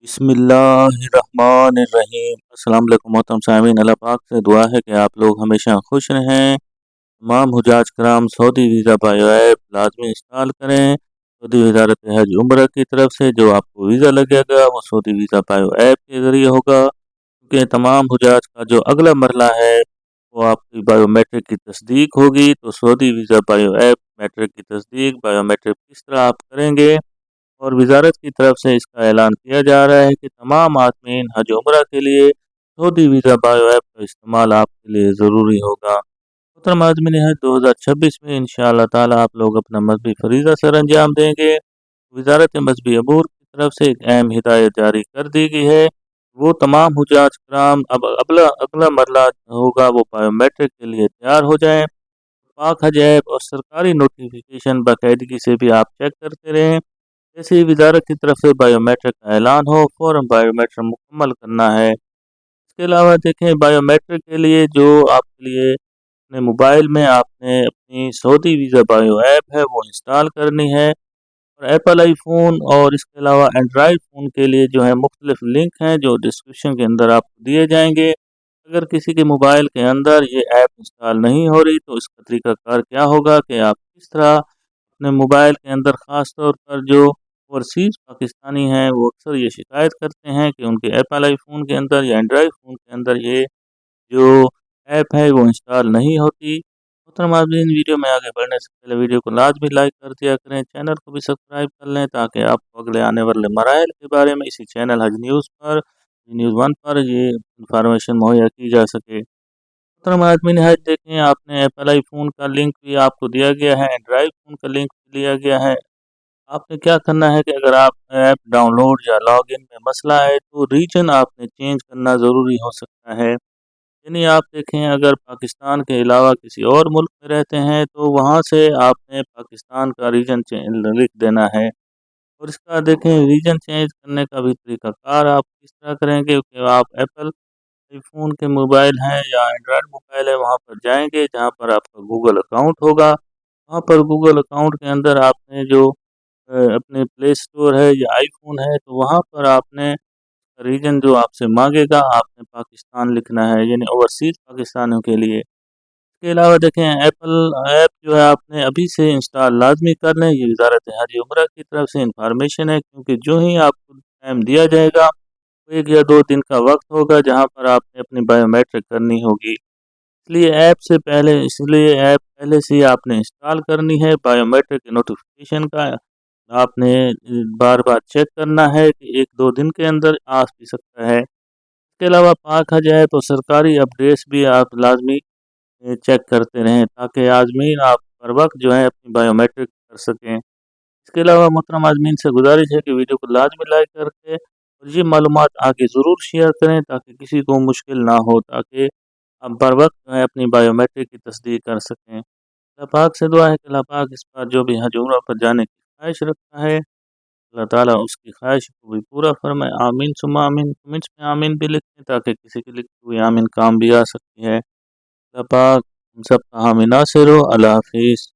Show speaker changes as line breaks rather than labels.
बिस्मिल्लाहिर्रहमानिर्रहीम। अस्सलाम वालेकुम मोहतरम सामीन। अल्लाह पाक से दुआ है कि आप लोग हमेशा खुश रहें। तमाम हुजाज कराम सऊदी वीज़ा बायो ऐप लाजमी इंस्टॉल करें। सऊदी वजारत हज उम्र की तरफ से जो आपको वीज़ा लगेगा वो सऊदी वीज़ा बायो ऐप के ज़रिए होगा, क्योंकि तमाम हुजाज का जो अगला मरला है वो आपकी बायोमेट्रिक की तस्दीक होगी। तो Saudi visa bio app metric की तस्दीक बायोमेट्रिक किस तरह आप करेंगे, और वजारत की तरफ से इसका ऐलान किया जा रहा है कि तमाम आदमीन हज उम्रा के लिए सऊदी वीज़ा बायो ऐप का इस्तेमाल आपके लिए ज़रूरी होगा। मोहतरम आदमीन हज 2026 में इंशाअल्लाह ताला आप लोग अपना मजहबी फरीज़ा सर अंजाम देंगे। वजारत मजहबी अमूर की तरफ से एक अहम हिदायत जारी कर दी गई है। वो तमाम हुजाज कराम अब अगला अगला मरला होगा वो बायोमेट्रिक के लिए तैयार हो जाएँ। पाक हज ऐप और सरकारी नोटिफिकेशन बाकायदगी से भी आप चेक करते रहें। जैसे ही वजारत की तरफ से बायोमेट्रिक का ऐलान हो फ़ौरन बायोमेट्रिक मुकम्मल करना है। इसके अलावा देखें, बायोमेट्रिक के लिए जो आपके लिए अपने मोबाइल में आपने अपनी सऊदी वीज़ा बायो ऐप है वो इंस्टॉल करनी है। और एप्पल आईफोन और इसके अलावा एंड्रॉयड फ़ोन के लिए जो है मुख्तलिफ लिंक हैं जो डिस्क्रिप्शन के अंदर आपको दिए जाएंगे। अगर किसी के मोबाइल के अंदर ये ऐप इंस्टॉल नहीं हो रही तो इसका तरीकाकार क्या होगा कि आप किस तरह अपने मोबाइल के अंदर ख़ास तौर पर जो ओवरसीज़ पाकिस्तानी हैं वो अक्सर ये शिकायत करते हैं कि उनके एप्पल आईफोन के अंदर या एंड्रॉयड फ़ोन के अंदर ये जो ऐप है वो इंस्टॉल नहीं होती। मोहतरम नाज़रीन, वीडियो में आगे बढ़ने से पहले वीडियो को लाजमी लाइक कर दिया करें, चैनल को भी सब्सक्राइब कर लें ताकि आपको अगले आने वाले मराइल के बारे में इसी चैनल हज न्यूज़ पर, न्यूज़ वन पर ये इंफॉर्मेशन मुहैया की जा सके। मोहतरम आदमीन हज देखें, आपने एप्पल आईफोन का लिंक भी आपको दिया गया है, एंड्रॉयड फ़ोन का लिंक भी दिया गया है। आपने क्या करना है कि अगर आप ऐप डाउनलोड या लॉगिन में मसला है तो रीजन आपने चेंज करना ज़रूरी हो सकता है। यानी आप देखें, अगर पाकिस्तान के अलावा किसी और मुल्क में रहते हैं तो वहाँ से आपने पाकिस्तान का रीजन लिख देना है। और इसका देखें, रीजन चेंज करने का भी तरीकाकार आप किस तरह करेंगे कि आप एप्पल आईफोन के मोबाइल हैं या एंड्रॉयड मोबाइल है वहाँ पर जाएंगे जहाँ पर आपका गूगल अकाउंट होगा। वहाँ पर गूगल अकाउंट के अंदर आपने जो अपने प्ले स्टोर है या आईफोन है तो वहाँ पर आपने रीजन जो आपसे मांगेगा आपने पाकिस्तान लिखना है, यानी ओवरसीज़ पाकिस्तानियों के लिए। इसके अलावा देखें, एप्पल ऐप जो है आपने अभी से इंस्टॉल लाजमी कर लें। ये वजारत हज उम्रा की तरफ से इंफॉर्मेशन है, क्योंकि जो ही आपको टाइम दिया जाएगा 1 या 2 दिन का वक्त होगा जहाँ पर आपने अपनी बायोमेट्रिक करनी होगी। इसलिए ऐप पहले से ही आपने इंस्टॉल करनी है। बायोमेट्रिक नोटिफिकेशन का आपने बार बार चेक करना है कि 1-2 दिन के अंदर आ भी सकता है। इसके अलावा पाक हज है तो सरकारी अपडेट्स भी आप लाजमी चेक करते रहें ताकि आज़मीन आप बर वक्त जो है अपनी बायोमेट्रिक कर सकें। इसके अलावा मोहतरम आज़मीन से गुजारिश है कि वीडियो को लाजमी लाइक करके और ये मालूमात आगे ज़रूर शेयर करें ताकि किसी को मुश्किल ना हो, ताकि आप बर वक्त जो है अपनी बायोमेट्रिक की तस्दीक कर सकें। अल्लाह पाक से दुआ है कि अल्लाह पाक इस बार जो भी हज उम्रा पर जाने की ख्वाहिश रखता है अल्लाह ताला उसकी ख्वाहिश को भी पूरा फरमाए। आमीन सुम्मा आमीन। कमेंट्स में आमीन भी लिखें ताकि किसी की लिखी हुई आमीन काम भी आ सकती है। अल्लाह पाक हम सब का हामी नासिर हो। अल्लाह हाफिज़।